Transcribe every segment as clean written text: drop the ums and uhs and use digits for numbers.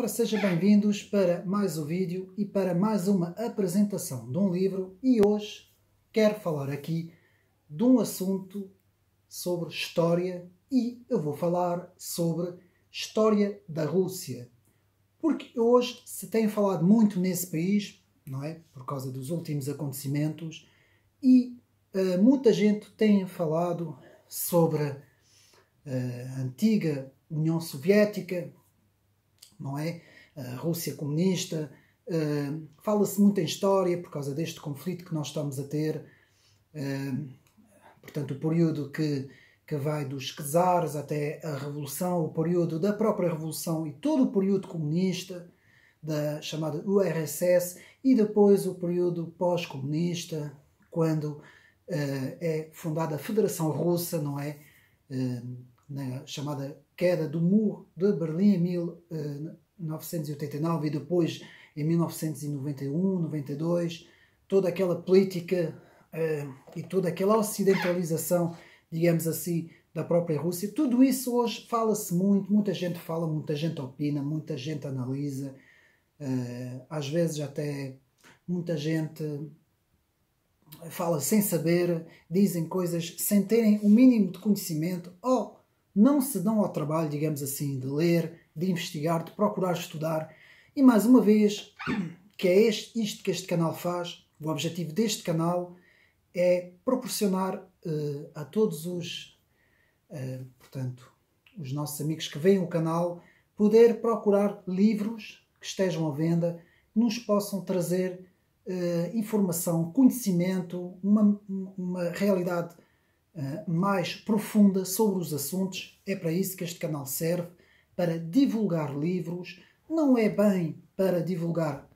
Ora, sejam bem-vindos para mais um vídeo e para mais uma apresentação de um livro. E hoje quero falar aqui de um assunto sobre história e eu vou falar sobre história da Rússia. Porque hoje se tem falado muito nesse país, não é? Por causa dos últimos acontecimentos e muita gente tem falado sobre a antiga União Soviética, não é? A Rússia comunista. Fala-se muito em história por causa deste conflito que nós estamos a ter. Portanto, o período que vai dos czares até a Revolução, o período da própria Revolução e todo o período comunista, da chamada URSS, e depois o período pós-comunista, quando é fundada a Federação Russa, não é? Na chamada queda do Muro de Berlim em 1989 e depois em 1991, 92, toda aquela política e toda aquela ocidentalização, digamos assim, da própria Rússia. Tudo isso hoje fala-se muito, muita gente fala, muita gente opina, muita gente analisa, às vezes até muita gente fala sem saber, dizem coisas sem terem o mínimo de conhecimento ou não se dão ao trabalho, digamos assim, de ler, de investigar, de procurar estudar. E mais uma vez, que é isto que este canal faz, o objetivo deste canal é proporcionar a todos os nossos amigos que veem o canal, poder procurar livros que estejam à venda, que nos possam trazer informação, conhecimento, uma realidade mais profunda sobre os assuntos. É para isso que este canal serve, para divulgar livros. Não é bem para divulgar,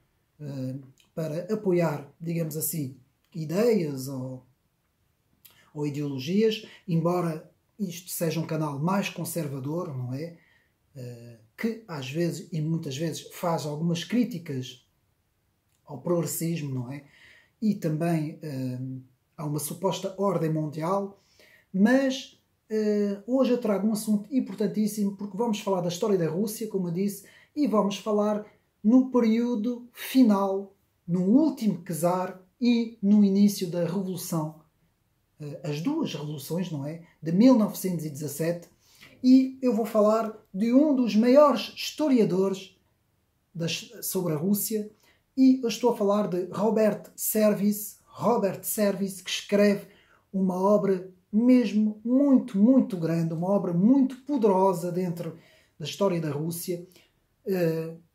para apoiar, digamos assim, ideias ou ideologias, embora isto seja um canal mais conservador, não é? Que às vezes e muitas vezes faz algumas críticas ao progressismo, não é? E também a uma suposta ordem mundial. Mas hoje eu trago um assunto importantíssimo, porque vamos falar da história da Rússia, como eu disse, e vamos falar no período final, no último czar e no início da Revolução. As duas revoluções, não é? De 1917. E eu vou falar de um dos maiores historiadores sobre a Rússia, e eu estou a falar de Robert Service, que escreve uma obra mesmo muito, muito grande, uma obra muito poderosa dentro da história da Rússia.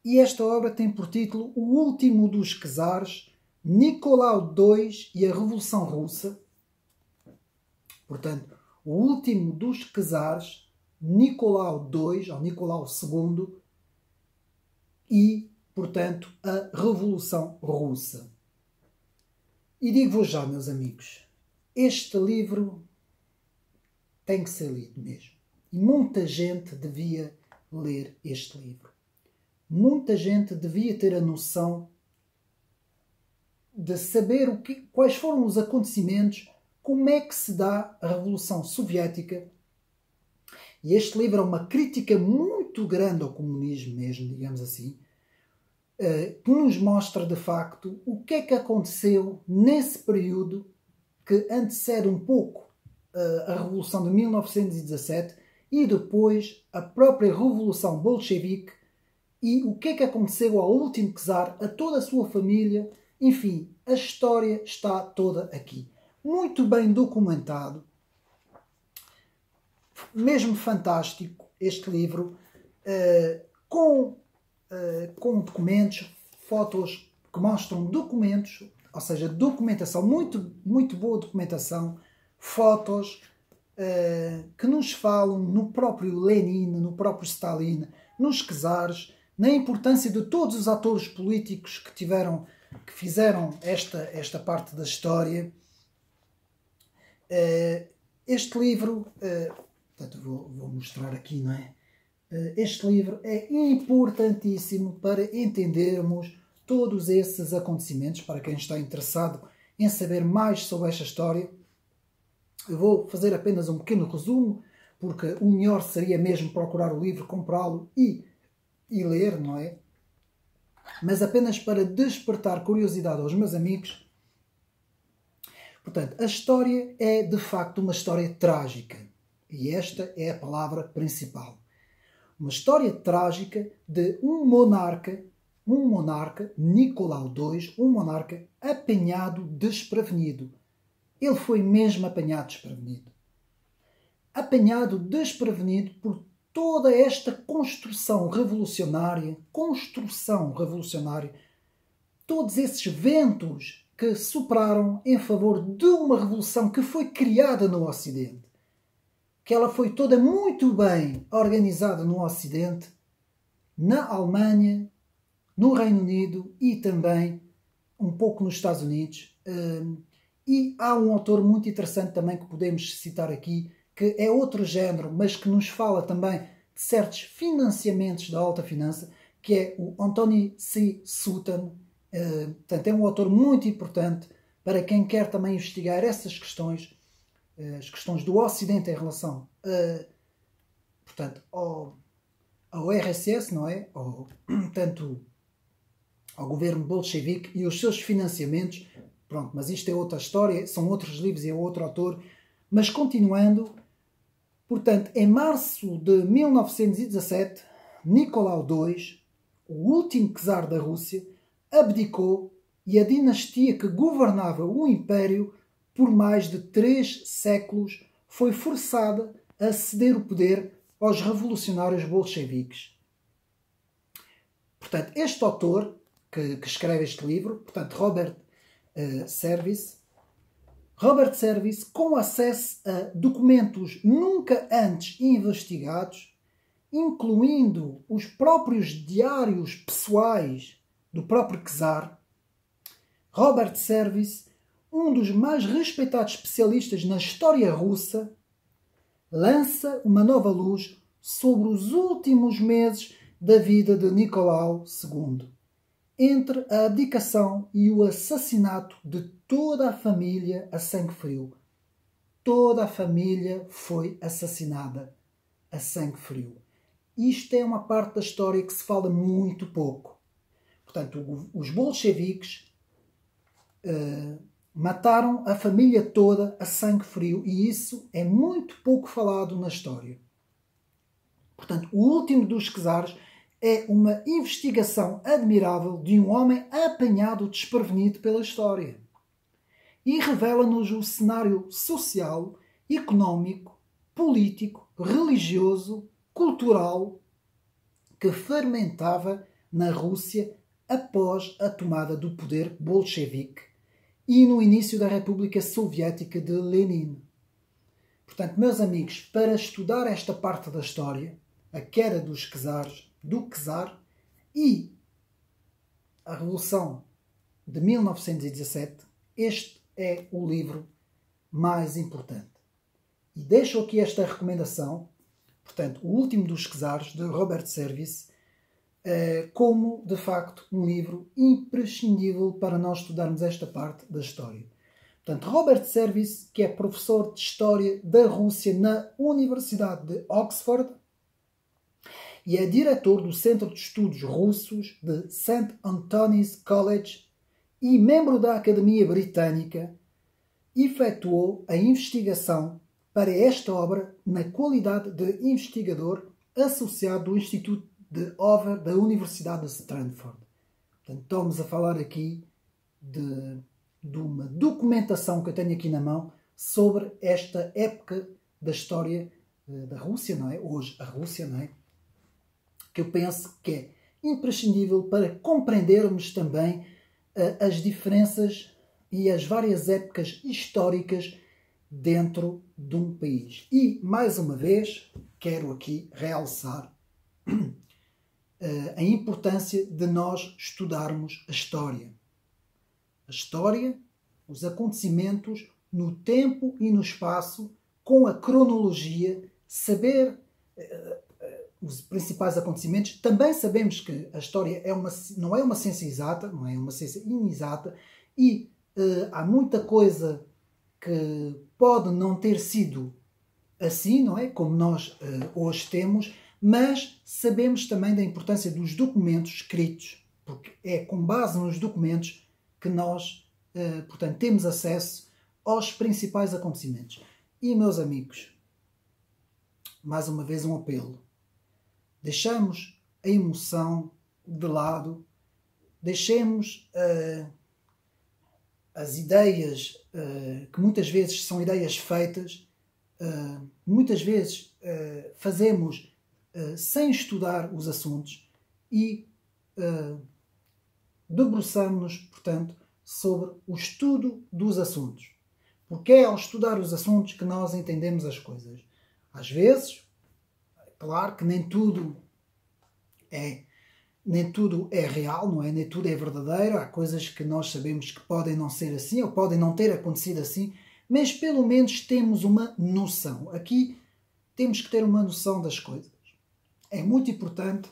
E esta obra tem por título O Último dos Czares, Nicolau II e a Revolução Russa. Portanto, O Último dos Czares, Nicolau II, ou Nicolau II, e, portanto, a Revolução Russa. E digo-vos já, meus amigos, este livro tem que ser lido mesmo. E muita gente devia ler este livro. Muita gente devia ter a noção de saber quais foram os acontecimentos, como é que se dá a Revolução Soviética. E este livro é uma crítica muito grande ao comunismo mesmo, digamos assim, que nos mostra de facto o que é que aconteceu nesse período que antecede um pouco a Revolução de 1917 e depois a própria Revolução Bolchevique, e o que é que aconteceu ao último czar, a toda a sua família. Enfim, a história está toda aqui. Muito bem documentado, mesmo fantástico este livro, com documentos, fotos que mostram documentos, ou seja, documentação, muito, muito boa documentação, fotos que nos falam no próprio Lenin, no próprio Stalin, nos czares, na importância de todos os atores políticos que fizeram esta parte da história. Este livro, portanto, vou mostrar aqui, não é? Este livro é importantíssimo para entendermos todos esses acontecimentos, para quem está interessado em saber mais sobre esta história. Eu vou fazer apenas um pequeno resumo, porque o melhor seria mesmo procurar o livro, comprá-lo e e ler, não é? Mas apenas para despertar curiosidade aos meus amigos. Portanto, a história é de facto uma história trágica. E esta é a palavra principal. Uma história trágica de um monarca, Nicolau II, um monarca apanhado desprevenido. Ele foi mesmo apanhado desprevenido. Apanhado desprevenido por toda esta construção revolucionária, todos esses ventos que sopraram em favor de uma revolução que foi criada no Ocidente. Que ela foi toda muito bem organizada no Ocidente, na Alemanha, no Reino Unido e também um pouco nos Estados Unidos. E há um autor muito interessante também que podemos citar aqui, que é outro género, mas que nos fala também de certos financiamentos da alta finança, que é o Anthony C. Sutton. Portanto, é um autor muito importante para quem quer também investigar essas questões, as questões do Ocidente em relação portanto, ao RSS, não é? Tanto ao governo bolchevique e os seus financiamentos. Pronto, mas isto é outra história, são outros livros e é outro autor. Mas continuando, portanto, em março de 1917, Nicolau II, o último czar da Rússia, abdicou e a dinastia que governava o império por mais de 3 séculos foi forçada a ceder o poder aos revolucionários bolcheviques. Portanto, este autor que escreve este livro, portanto, Robert Service, com acesso a documentos nunca antes investigados, incluindo os próprios diários pessoais do próprio czar, Robert Service, um dos mais respeitados especialistas na história russa, lança uma nova luz sobre os últimos meses da vida de Nicolau II, entre a abdicação e o assassinato de toda a família a sangue frio. Toda a família foi assassinada a sangue frio. Isto é uma parte da história que se fala muito pouco. Portanto, os bolcheviques mataram a família toda a sangue frio e isso é muito pouco falado na história. Portanto, o último dos czares é uma investigação admirável de um homem apanhado desprevenido pela história. E revela-nos o cenário social, económico, político, religioso, cultural que fermentava na Rússia após a tomada do poder bolchevique e no início da República Soviética de Lenin. Portanto, meus amigos, para estudar esta parte da história, a queda dos czares, do czar e a Revolução de 1917, este é o livro mais importante. E deixo aqui esta recomendação, portanto, O Último dos Czares, de Robert Service, como, de facto, um livro imprescindível para nós estudarmos esta parte da história. Portanto, Robert Service, que é professor de História da Rússia na Universidade de Oxford e é diretor do Centro de Estudos Russos de St. Antony's College e membro da Academia Britânica, efetuou a investigação para esta obra na qualidade de investigador associado do Instituto de Hoover da Universidade de Stanford. Portanto, estamos a falar aqui de uma documentação que eu tenho aqui na mão sobre esta época da história da Rússia, não é? Hoje a Rússia, não é? Que eu penso que é imprescindível para compreendermos também as diferenças e as várias épocas históricas dentro de um país. E, mais uma vez, quero aqui realçar a importância de nós estudarmos a história. A história, os acontecimentos no tempo e no espaço, com a cronologia, saber os principais acontecimentos. Também sabemos que a história não é uma ciência exata, não é uma ciência inexata e há muita coisa que pode não ter sido assim, não é? Como nós hoje temos, mas sabemos também da importância dos documentos escritos, porque é com base nos documentos que nós, portanto, temos acesso aos principais acontecimentos. E, meus amigos, mais uma vez um apelo. Deixamos a emoção de lado, deixemos as ideias, que muitas vezes são ideias feitas, muitas vezes fazemos sem estudar os assuntos e debruçamos-nos, portanto, sobre o estudo dos assuntos. Porque é ao estudar os assuntos que nós entendemos as coisas. Às vezes, claro que nem tudo é real, não é? Nem tudo é verdadeiro. Há coisas que nós sabemos que podem não ser assim ou podem não ter acontecido assim, mas pelo menos temos uma noção. Aqui temos que ter uma noção das coisas. É muito importante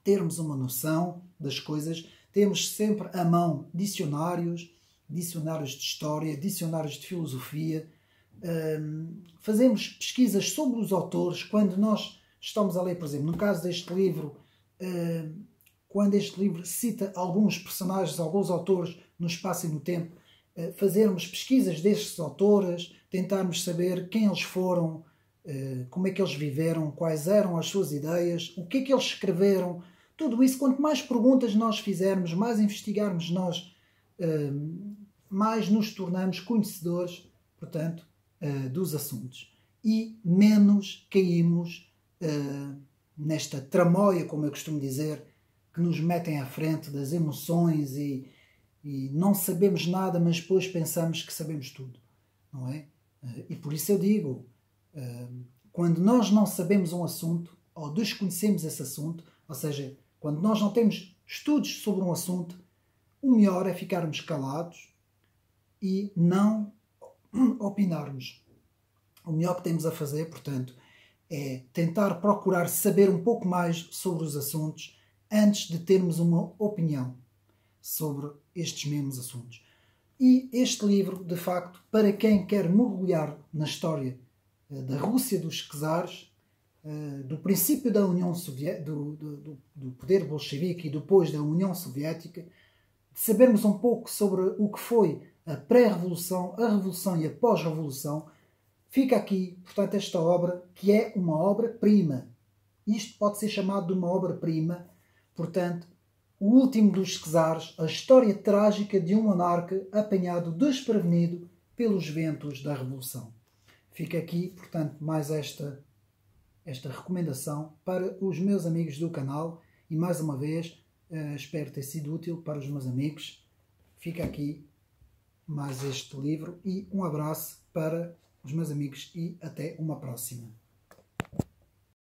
termos uma noção das coisas. Temos sempre à mão dicionários de história, dicionários de filosofia. Fazemos pesquisas sobre os autores quando nós estamos a ler, por exemplo, no caso deste livro, quando este livro cita alguns personagens, alguns autores no espaço e no tempo, fazermos pesquisas destes autores, tentarmos saber quem eles foram, como é que eles viveram, quais eram as suas ideias, o que é que eles escreveram, tudo isso. Quanto mais perguntas nós fizermos, mais investigarmos nós, mais nos tornamos conhecedores, portanto, dos assuntos. E menos caímos nesta tramóia, como eu costumo dizer, que nos metem à frente das emoções e não sabemos nada, mas depois pensamos que sabemos tudo, não é? E por isso eu digo, quando nós não sabemos um assunto, ou desconhecemos esse assunto, ou seja, quando nós não temos estudos sobre um assunto, o melhor é ficarmos calados e não opinarmos. O melhor que temos a fazer, portanto, é tentar procurar saber um pouco mais sobre os assuntos antes de termos uma opinião sobre estes mesmos assuntos. E este livro, de facto, para quem quer mergulhar na história da Rússia dos czares, do princípio da União Soviética, do poder bolchevique e depois da União Soviética, de sabermos um pouco sobre o que foi a pré-revolução, a revolução e a pós-revolução, fica aqui, portanto, esta obra, que é uma obra-prima. Isto pode ser chamado de uma obra-prima, portanto, O Último dos Czares, a história trágica de um monarca apanhado desprevenido pelos ventos da revolução. Fica aqui, portanto, mais esta recomendação para os meus amigos do canal e, mais uma vez, espero ter sido útil para os meus amigos. Fica aqui mais este livro e um abraço para os meus amigos e até uma próxima.